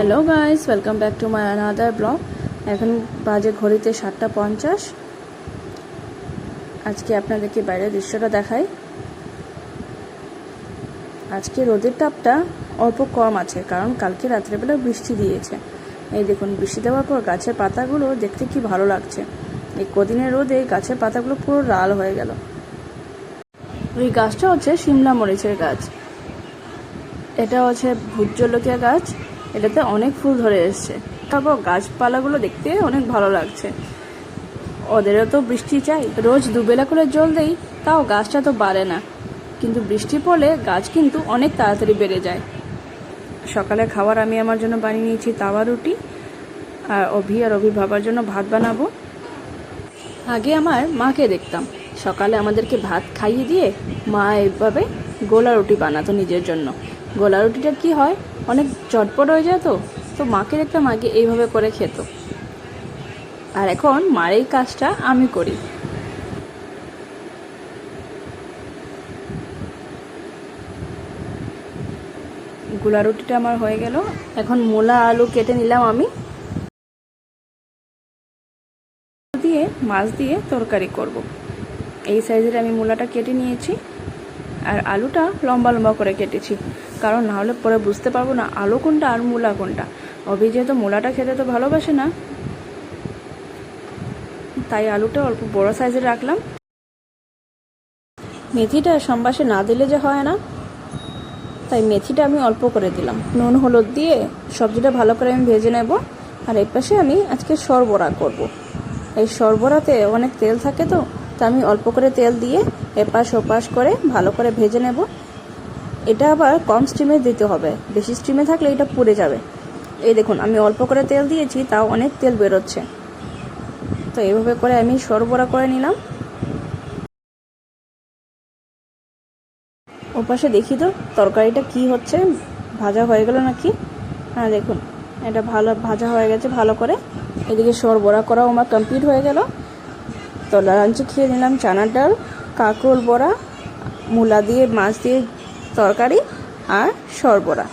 Hello guys, welcome back to my another blog. এখন বাজে ঘড়িতে 7:50। আজকে আপনাদেরকে বাইরের দৃশ্যটা দেখাই। আজকে রোদের তাপটা অল্প কম আছে, কারণ কালকে রাত্রেবেলা বৃষ্টি দিয়েছে। এই দেখুন, বৃষ্টি দেওয়ার পর গাছের পাতাগুলো দেখতে কি ভালো লাগছে। এই কদিনের রোদে গাছের পাতাগুলো পুরো লাল হয়ে গেল। ওই গাছটা হচ্ছে শিমলা মরিচের গাছ। এটা হচ্ছে ভূত জলকিয়া গাছ। এটাতে অনেক ফুল ধরে এসছে। তারপর গাছপালাগুলো দেখতে অনেক ভালো লাগছে। ওদেরও তো বৃষ্টি চাই, রোজ দুবেলা করে জল দেই, তাও গাছটা তো বাড়ে না। কিন্তু বৃষ্টি পড়লে গাছ কিন্তু অনেক তাড়াতাড়ি বেড়ে যায়। সকালে খাবার আমি আমার জন্য বানিয়ে নিয়েছি তাওয়া রুটি, আর অভি বাবার জন্য ভাত বানাবো। আগে আমার মাকে দেখতাম সকালে আমাদেরকে ভাত খাইয়ে দিয়ে মা এইভাবে গোলা রুটি বানাতো নিজের জন্য। গোলা রুটিটা কি হয়, অনেক চটপট হয়ে যায়। তো মাকে দেখতাম আগে এইভাবে করে খেত, আর এখন মার এই কাজটা আমি করি। গোলা রুটিটা আমার হয়ে গেল। এখন মূলা আলু কেটে নিলাম আমি, দিয়ে মাছ দিয়ে তরকারি করব। এই সাইজের আমি মূলাটা কেটে নিয়েছি, আর আলুটা লম্বা লম্বা করে কেটেছি, কারণ না হলে পরে বুঝতে পারবো না আলু কোনটা আর মূলা কোনটা। অভি যেহেতু মূলাটা খেতে তো ভালোবাসে না, তাই আলুটা অল্প বড় সাইজের রাখলাম। মেথিটা সম্বাসে না দিলে যে হয় না, তাই মেথিটা আমি অল্প করে দিলাম। নুন হলুদ দিয়ে সবজিটা ভালো করে আমি ভেজে নেব। আর এই পাশে আমি আজকে সরবরা করব। এই সরবরাতে অনেক তেল থাকে, তো আমি অল্প করে তেল দিয়ে এপাশ ওপাশ করে ভালো করে ভেজে নেব। এটা আবার কম স্টিমে দিতে হবে, বেশি স্টিমে থাকলে এটা পুড়ে যাবে। এই দেখুন, আমি অল্প করে তেল দিয়েছি, তাও অনেক তেল বেরোচ্ছে। তো এইভাবে করে আমি সরবরা করে নিলাম। ওপাশে দেখি তো তরকারিটা কি হচ্ছে, ভাজা হয়ে গেল নাকি। হ্যাঁ দেখুন, এটা ভালো ভাজা হয়ে গেছে ভালো করে। এদিকে সরবরা করাও আমার কমপ্লিট হয়ে গেল। তো লাঞ্চে খেয়ে নিলাম চানার ডাল, কাঁকরোল বড়া, মূলা দিয়ে মাছ দিয়ে তরকারি আর সরবরা।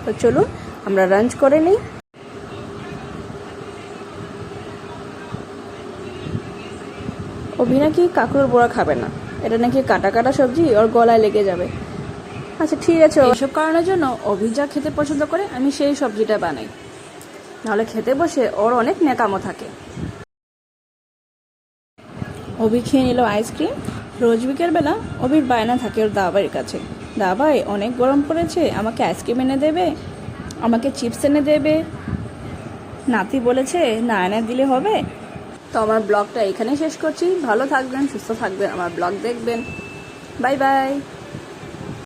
তো চলুন আমরা লাঞ্চ করে নিই। অভি নাকি কাঁকরোল বড়া খাবে না, এটা নাকি কাটা কাটা সবজি, ওর গলায় লেগে যাবে। আচ্ছা ঠিক আছে, ওইসব কারণের জন্য অভি যা খেতে পছন্দ করে আমি সেই সবজিটা বানাই, নাহলে খেতে বসে ওর অনেক ন্যাকামো থাকে। অভি খেয়ে নিল আইসক্রিম। রোজ বিকেলবেলা অভির বায়না থাকে ওর দাবাইয়ের কাছে, দাবাই অনেক গরম পড়েছে, আমাকে আইসক্রিম এনে দেবে, আমাকে চিপস এনে দেবে। নাতি বলেছে না এনে দিলে হবে। তো আমার ব্লগটা এখানেই শেষ করছি। ভালো থাকবেন, সুস্থ থাকবেন, আমার ব্লগ দেখবেন। Bye bye.